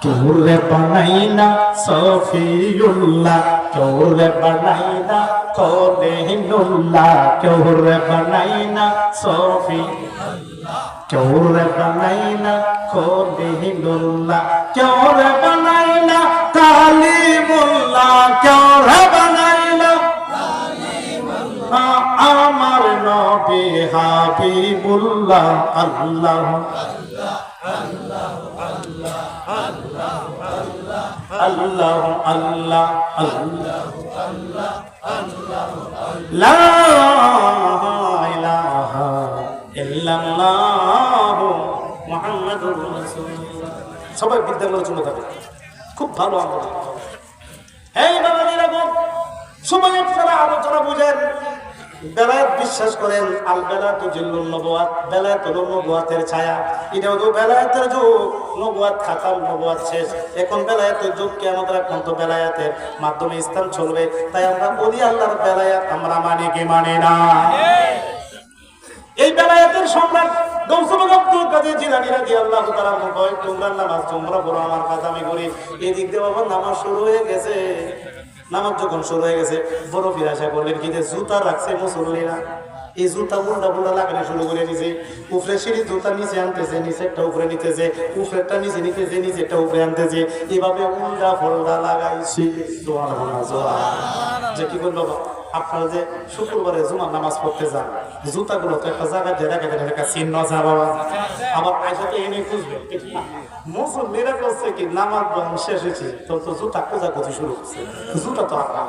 কেউরে বানাইনা সফিউল্লাহ, কেউরে বানাইনা কলিলুল্লাহ, কেউরে বানাইনা সফি, কেউরে বানাইনা কলিলুল্লাহ, কেউরে বানাইনা কালিমুল্লাহ, কেউরে বানাইনা আমার নবী হাবিবুল্লাহ। আল্লাহ আল্লাহ আল্লাহ আল্লাহ লা ইলাহা ইল্লাল্লাহ মুহাম্মাদুর রাসূলুল্লাহ। সবাই বিদ্যালয়ের জন্য থাকে খুব ভালো আমল। এই বাবাজিরা গো সময় আপনারা আলোচনা বুঝেন, বেলায়েত বিশ্বাস করেন। আল বেলায়েতু জিল্লুন নবুয়াত, বেলায়েত হলো নবুয়াতের ছায়া। এটা হলো বেলায়েতের যুগ, নবুয়াত খাতাম, নবুয়াত শেষ। এখন বেলায়েতের যুগ, কিয়ামতের আগ পর্যন্ত বেলায়েতের মাধ্যমে ইসলাম চলবে। তাই আমরা ওলি আল্লাহর বেলায়েত আমরা মানি কি মানি না? এই বেলায়েতের সম্রাট গৌসুল আব্দুল কাদের জিলানী রাদিয়াল্লাহু তাআলা কয় তোমরা নামাজ তোমরা পড়ো, আমার কাজ আমি করি। এদিক দিয়ে বাবা নামাজ শুরু হয়ে গেছে। নামাজ যখন শুরু হয়ে গেছে বড় পীর আশা করলেন কি যে জুতা রাখছে মুসল্লিরা, এই জুতা উল্টা পুল্টা লাগানো শুরু করে দিয়েছে। উপরে সিঁড়ি জুতা নিচে আনতেছে, নিচেরটা উপরে নিতেছে, উপরেরটা নিচে নিতেছে, নিচেরটা উপরে আনতেছে, এভাবে উল্টা ফল্টা লাগাইছে। যে কি করলো আপনারা যে শুক্রবারে জুমার নামাজ পড়তে যান, জুতাগুলো তো একটা জায়গায় দিয়ে রেখে দেন, একটা চিহ্ন যা বাবা আমার পয়সা তো এনে খুঁজবে। মুসল্লিরা করছে কি নামাজ শেষ হয়েছে তো জুতা খোঁজাখুঁজি শুরু করছে, জুতা তো আপনার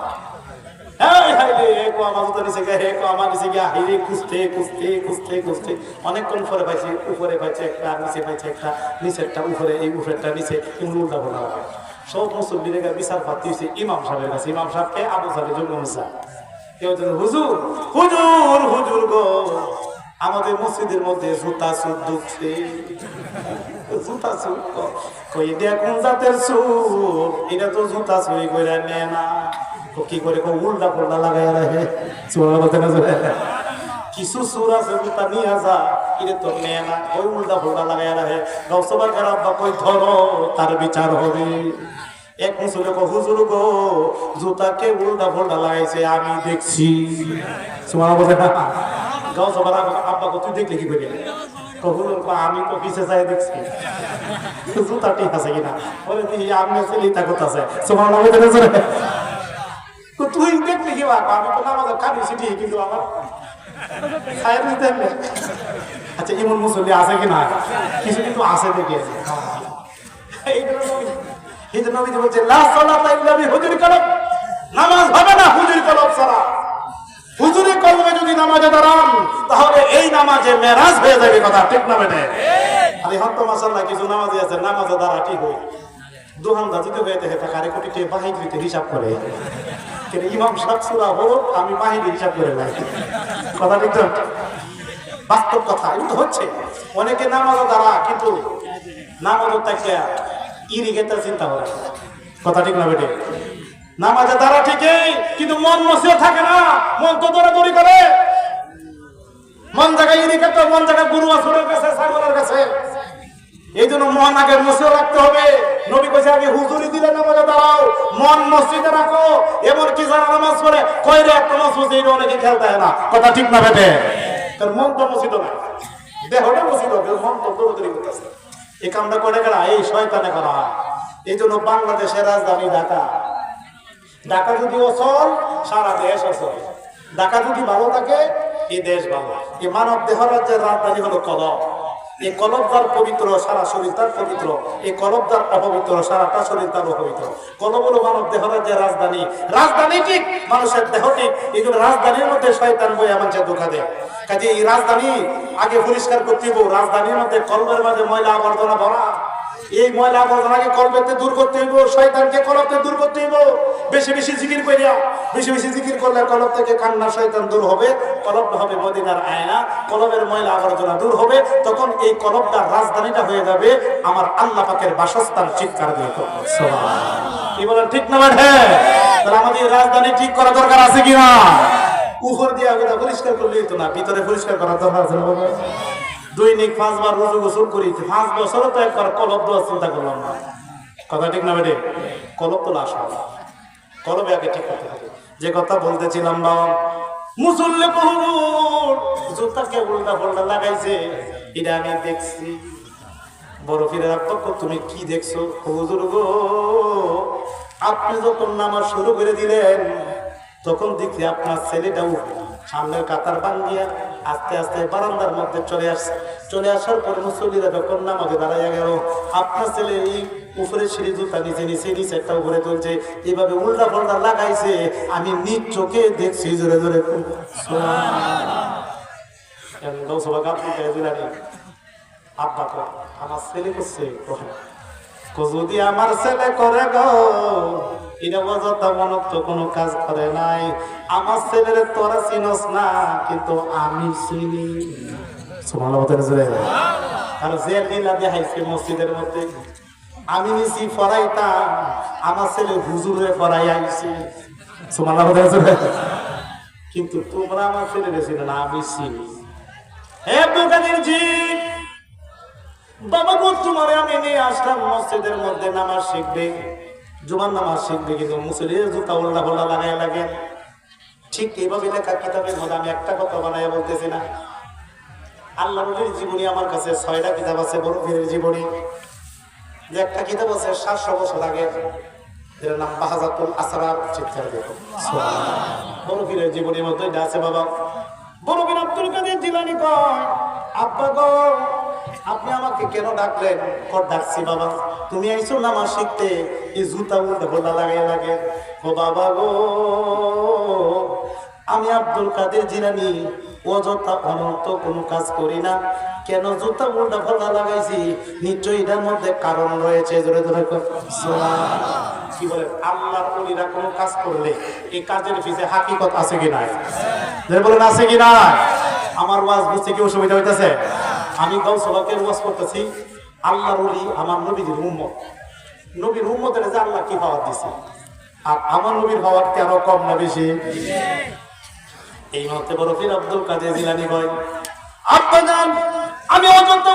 অনেকক্ষণ পরে পাইছে, উপরে পাইছে একটা, নিচে পাইছে একটা, নিচেরটা উপরে, এই উপরেরটা নিচে, উল্টা ভোলা হবে। সব মুসল্লিরা বিচার প্রার্থী হয়েছে ইমাম সাহেবের কাছে। ইমাম সাহেবকে আবু সালে জন্মসা কেউ হুজুর হুজুর হুজুর গো আমাদের মসজিদের মধ্যে জুতা সুদ ঢুকছে, জুতা সুদ কই দেখুন জাতের সুদ, এটা তো জুতা চুরি করে নেয় না। কি করে উল্টা পোল্টা লাগাই রাখে, কিছু সুর আছে জুতা নিয়ে যা, এটা তো নেয় না, ওই উল্টা পোল্টা লাগাই রাখে। গৌসবা খারাপ বা কই ধরো তার বিচার হবে। এক মুসলে হুজুর গো জুতাকে উল্টা পোল্টা লাগাইছে আমি দেখছি। গৌসবার আব্বা তুই দেখলে কি করে আমি তো পিছে চাই দেখছি জুতা ঠিক আছে কিনা, বলে আমি ছেলেটা কোথাছে তুই দেখলি কি আমি তো নামাজ কাটিছি ঠিক, কিন্তু আমার খায়ের নিতে। আচ্ছা ইমন মুসল্লি আছে কিনা, কিছু কিন্তু আছে দেখে। এই জন্য নবী বলছে লা সালাতা ইল্লা বিহুজুরি কলব, নামাজ হবে না হুজুরি কলব ছাড়া। হুজুরি কলবে যদি নামাজে দাঁড়ান তাহলে এই নামাজে মেরাজ হয়ে যাবে, কথা ঠিক না বেটে? আর এখন তো মাশাআল্লাহ কিছু নামাজি আছে নামাজে দাঁড়া ঠিক হয় দোহানদা যদি হয়ে থাকে কারে কোটিতে বাহিনীতে হিসাব করে, কিন্তু ইমাম সাহেব সূরা হোক আমি বাহিনী হিসাব করে নাই, কথা ঠিক তো? বাস্তব কথা এটা হচ্ছে। অনেকে নামাজে দাঁড়া কিন্তু নামাজের তাকে ইরিগেটার চিন্তা করে, কথা ঠিক না বেটে? নামাজে দাঁড়া ঠিকই কিন্তু মন মসিও থাকে না, মন তো দৌড়াদৌড়ি করে, মন জায়গায় ইরিগেটার, মন জায়গায় গরু বাছুরের কাছে, ছাগলের কাছে। এই জন্য মন আগে মসিও রাখতে হবে। নবী কইছে আগে হুজুরি দিলে নামাজে দাঁড়াও, মন মসজিদে রাখো। এমন কি যারা নামাজ পড়ে কইরে একটা নামাজ পড়ে এটা অনেকে খেয়াল দেয় না, কথা ঠিক না বেটে? কারণ মন তো মসজিদ না, দেহটা মসজিদ হবে, মন তো দৌড়াদৌড়ি করতেছে। এই কামটা করে গেলা এই শয়তানে করা। এই জন্য বাংলাদেশের রাজধানী ঢাকা, ঢাকা যদি অচল সারা দেশ অচল, ঢাকা যদি ভালো থাকে এই দেশ ভালো। এই মানব দেহ রাজ্যের রাজধানী হলো কলব। এই কলব যার পবিত্র সারা শরীর তার পবিত্র, এই কলব যার অপবিত্র সারাটা শরীর তার অপবিত্র। কলব হলো মানব দেহ রাজ্যের রাজধানী। রাজধানী ঠিক, মানুষের দেহ ঠিক। এই জন্য রাজধানীর মধ্যে শয়তান বইয়া মানুষের ধোঁকা দেয়। কাজে এই রাজধানী আগে পরিষ্কার করতে হইব। রাজধানীর মধ্যে কলবের মাঝে ময়লা আবর্জনা ভরা, এই ময়লা আবর্জনাকে কলবেতে দূর করতে হইব, শয়তানকে কলবতে দূর করতে হইব। বেশি বেশি জিকির কইরা, বেশি বেশি জিকির করলে কলব থেকে কান্না শয়তান দূর হবে, কলব হবে মদিনার আয়না, কলবের ময়লা আবর্জনা দূর হবে। তখন এই কলবটার রাজধানীটা হয়ে যাবে আমার আল্লাহ পাকের বাসস্থান। চিৎকার দিয়ে সুবহানাল্লাহ, কি বলেন ঠিক না বেঠে? তাহলে আমাদের রাজধানী ঠিক করা দরকার আছে কিনা? উপর দিয়ে আগে পরিষ্কার করলেই তো না, ভিতরে পরিষ্কার করা দরকার আছে না? দৈনিক 5 বার রোজু গোসল করি, 5 বছরও তো একবার কলব দেওয়ার চিন্তা করলাম না, কথা ঠিক না বেটে? কলব তো লাশ, কলবে আগে ঠিক করতে হবে। যে কথা বলতেছিলাম না, মুসল্লি বহুত জুতাকে উল্টা পাল্টা লাগাইছে, এটা আমি দেখছি। বড় ফিরে রাখতো, তুমি কি দেখছো? হুজুর গো আপনি যখন নামাজ শুরু করে দিলেন তখন দেখি আপনার ছেলেটাও সামনের কাতার বাঙ্গিয়া আস্তে আস্তে বারান্দার মধ্যে চলে আসছে। চলে আসার পরে মুসল্লিরা যখন নামাজে দাঁড়াইয়া গেল, আপনার ছেলে এই উপরে সিঁড়ি জুতা নিচে নিচে নিচে একটা উপরে তুলছে, এইভাবে উল্টা পাল্টা লাগাইছে। আমি নিজ চোখে দেখছি, জোরে জোরে আব্বা তো আমার ছেলে করছে, যদি আমার ছেলে করে গো এটা অযথা মনত তো কোনো কাজ করে নাই। আমার ছেলের তোরা চিনস না কিন্তু আমি চিনি। আর যে লীলা দেখাইছে মসজিদের মধ্যে আমি নিছি ফরাইতা, আমার ছেলে হুজুরে ফরাই আইছি। কিন্তু তোমরা আমার ছেলে চিনো না, আমি চিনি। হে দোকানের জি বাবা গো, তোমারে আমি নিয়ে আসলাম মসজিদের মধ্যে নামাজ শিখবে, জুমার নামাজ শিখবে, কিন্তু মুসলিমের জুতা উল্টা পাল্টা লাগাই লাগে। ঠিক এইভাবে লেখা কিতাবের মধ্যে আমি একটা কথা বানাইয়া বলতেছি না। আল্লাহ নবীর জীবনী আমার কাছে 6টা কিতাব আছে। বড় পীরের জীবনী যে একটা কিতাব আছে 700 বছর আগে, এর নাম বাহাজাতুল আসরার। চিৎকার দেখো বড় পীরের জীবনীর মধ্যে এটা আছে। বাবা বড় পীর আব্দুল কাদের জিলানী কয়, আব্বা গো আপনি আমাকে কেন ডাকলেন? কর ডাকছি বাবা, তুমি আইছো নামাজ শিখতে, এই জুতা উল্টা পাল্টা লাগাই লাগে। ও বাবা গো, আমি আব্দুল কাদের জিলানী অযথা অনর্থ কোনো কাজ করি না। কেন জুতা উল্টা পাল্টা লাগাইছি? নিশ্চয়ই এটার মধ্যে কারণ রয়েছে। জোরে জোরে কি বলে? আল্লাহর ওলিরা কোনো কাজ করলে এই কাজের পিছে হাকিকত আছে কি নাই? বলেন আছে কি না? আমার ওয়াজ বুঝতে কি অসুবিধা হইতেছে? আমি গাউসুল ওয়াজ করতেছি, আল্লাহর ওলি আমার নবীর উম্মত, নবীর উম্মতের যে আল্লাহ কি পাওয়ার দিছে, আর আমার নবীর পাওয়ার কি আরো কম না বেশি? এই মুহূর্তে বড় পীর আব্দুল কাদের জিলানী ভাই, আব্বা জান আমি অযথা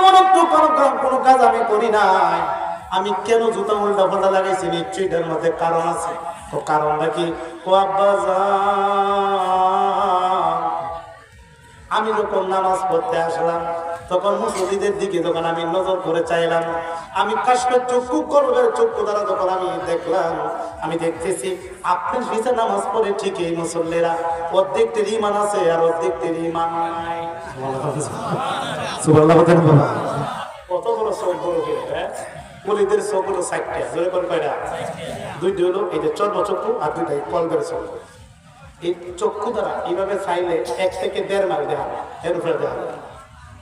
কোনো কাজ আমি করি নাই। আমি কেন জুতা উল্টা পাল্টা লাগাইছি? নিশ্চয়ই এটার মধ্যে কারণ আছে। তো কারণটা কি? ও আব্বা জান আমি যখন নামাজ পড়তে আসলাম তখন মুসল্লিদের দিকে যখন আমি নজর করে চাইলাম, আমি কাশফের চক্ষু কলবের চক্ষু দ্বারা যখন আমি দেখলাম, আমি দেখতেছি আপনার পিছে নামাজ পড়ে ঠিকই মুসল্লিরা অর্ধেকটির ঈমান আছে আর অর্ধেকটির ঈমান নাই। সুবহানাল্লাহ বলেন বাবা। কত বড় চোখ বড় কি হ্যাঁ, মুরিদের চোখ হলো 60টা, জোরে কোন কয়টা? দুইটা হলো এই যে চর্ম চক্ষু আর দুইটা কলবের চক্ষু। এই চক্ষু দ্বারা এইভাবে চাইলে 1 থেকে 1.5 মাইল দেখা যায়, এর উপরে দেখা যায়।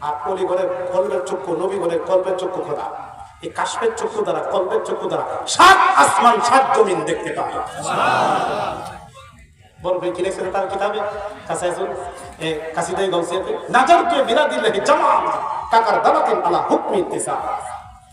আর অলি ঘরের কলবের চক্ষু, নবী ঘরের কলবের চক্ষু খোলা। এই কাশফের চক্ষু দ্বারা, কলবের চক্ষু দ্বারা 7 আসমান 7 জমিন দেখতে পায়। বলবে কি লেখছেন তার কিতাবে কাসাইসুল কাসিদায়ে গাউসিয়াতে, নাজারতু বিরাদিল্লাহি জামাআ কাকার দাবাতিন আলা হুকমি ইত্তিসা।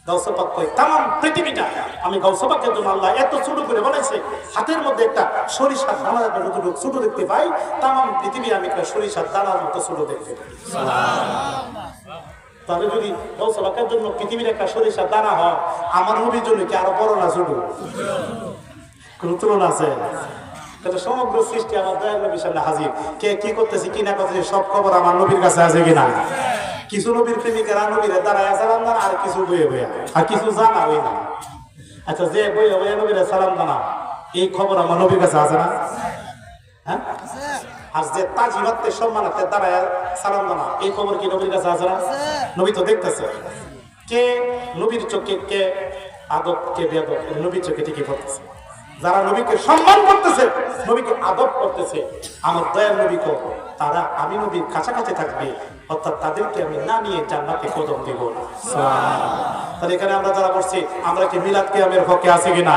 গাউসে পাক কয় तमाम পৃথিবীটা আমি গাউসে পাকের জন্য আল্লাহ এত ছোট করে বানাইছে, হাতের মধ্যে একটা সরিষার দানার যতটুকু ছোট দেখতে পাই, तमाम পৃথিবী আমি একটা সরিষার দানার মতো ছোট দেখতে পাই। সুবহানাল্লাহ। তাহলে যদি গাউসে পাকের জন্য পৃথিবীর একটা সরিষার দানা হয়, আমার নবীর জন্য কি আরো বড় না ছোট? কোন তুলনা আছে? তাহলে সমগ্র সৃষ্টি আমার দয়াল নবীর সামনে হাজির। কে কি করতেছে কি না করতেছে সব খবর আমার নবীর কাছে আছে কিনা? কিছু নবীর প্রেমিকেরা নবীর দাঁড়ায় সালাম দানা, আর কিছু বইয়ে বইয়া, আর কিছু জানা হই না। আচ্ছা, যে বইয়ে বইয়া নবীর সালাম দানা, এই খবর আমার নবীর কাছে আছে না? হ্যাঁ, আর যে তাজিমাতে সম্মানাতে দাঁড়ায় সালাম দানা, এই খবর কি নবীর কাছে আছে না? নবী তো দেখতেছে কে নবীর চোখে কে আদব কে বেয়াদব, নবীর চোখে ঠিকই পড়তেছে। যারা নবীকে সম্মান করতেছে, নবীকে আদব করতেছে, আমার দয়াল নবীকে, তারা আমি নবীর কাছাকাছি থাকবে, অর্থাৎ তাদেরকে আমি না নিয়ে জান্নাতে কদম দেব না। তাহলে এখানে আমরা যারা বসছি, আমরা কি মিলাদ কিয়ামের পক্ষে আছে কি না?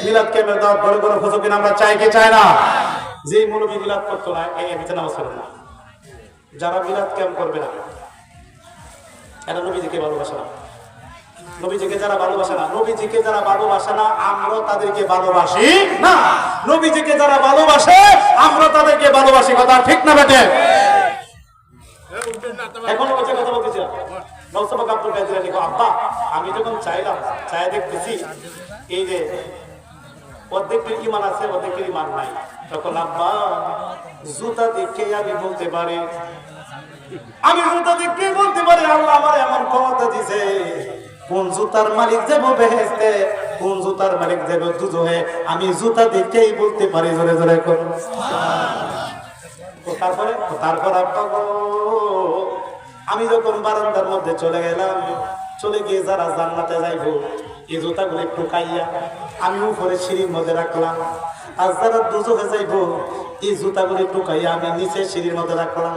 মিলাদ কিয়ামের দাওয়াত বড় বড় হুজুর কিনা আমরা চাই কি চাই না? যে মৌলবী মিলাদ করতো না, এই এমনিতে নামাজ পড়ে না। যারা মিলাদ কিয়াম করবে না, এরা নবীজিকে ভালোবাসে না। নবীজিকে যারা ভালোবাসে না, নবীজিকে যারা ভালোবাসে না, আমরা তাদেরকে ভালোবাসি না। নবীজিকে যারা ভালোবাসে, আমরা তাদেরকে ভালোবাসি। কথা ঠিক না বেটে? এখনো কথা বলতেছি গাউসে পাক আব্দুল কাদের জিলানী, আব্বা আমি যখন চাইলাম, চাই দেখতেছি এই যে অর্ধেকের ঈমান আছে অর্ধেকের ঈমান নাই, তখন আব্বা জুতা দেখে আমি বলতে পারি, আমি জুতা দেখে বলতে পারি আল্লাহ আমার এমন ক্ষমতা দিছে, কোন জুতার মালিক যাবো বেহেশতে, কোন জুতার মালিক যাবো দুজহে, আমি জুতা দেখেই বলতে পারি। জোরে জোরে করুন। তারপর আব্বা গো, আমি যখন বারান্দার মধ্যে চলে গেলাম, চলে গিয়ে যারা জান্নাতে যাইবো এই জুতাগুলো একটু কাইয়া আমি উপরে সিঁড়ির মধ্যে রাখলাম, আর যারা দুজহে যাইবো এই জুতাগুলো একটু কাইয়া আমি নিচে সিঁড়ির মধ্যে রাখলাম।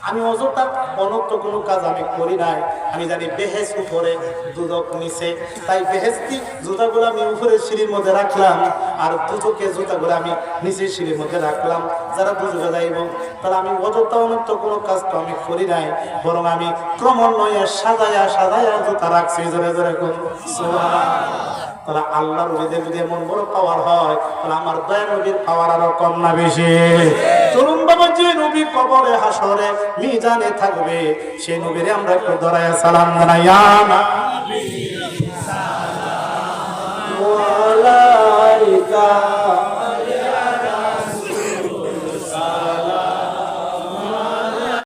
আমি অযথা অনর্থ কোনো কাজ আমি করি নাই। আমি জানি বেহেস উপরে দুজক নিচে, তাই বেহেস্তি জুতাগুলো আমি উপরে সিঁড়ির মধ্যে রাখলাম, আর দুজকে জুতাগুলো আমি নিচে সিঁড়ির মধ্যে রাখলাম। যারা দুজকে যাইব, তাহলে আমি অযথা অনর্থ কোনো কাজ তো আমি করি নাই, বরং আমি ক্রমান্বয়ে সাজায়া সাজায়া জুতা রাখছি। জোরে জোরে সুবহানাল্লাহ। তাহলে আল্লাহর নবীদের যদি এমন বড় পাওয়ার হয়, তাহলে আমার দয়াল নবীর পাওয়ার আরো কম না বেশি? চলুন বাবা, যে নবী কবরে হাসরে মিজানে থাকবে, সেই নবীরে আমরা একটু ধরায় সালাম জানাই।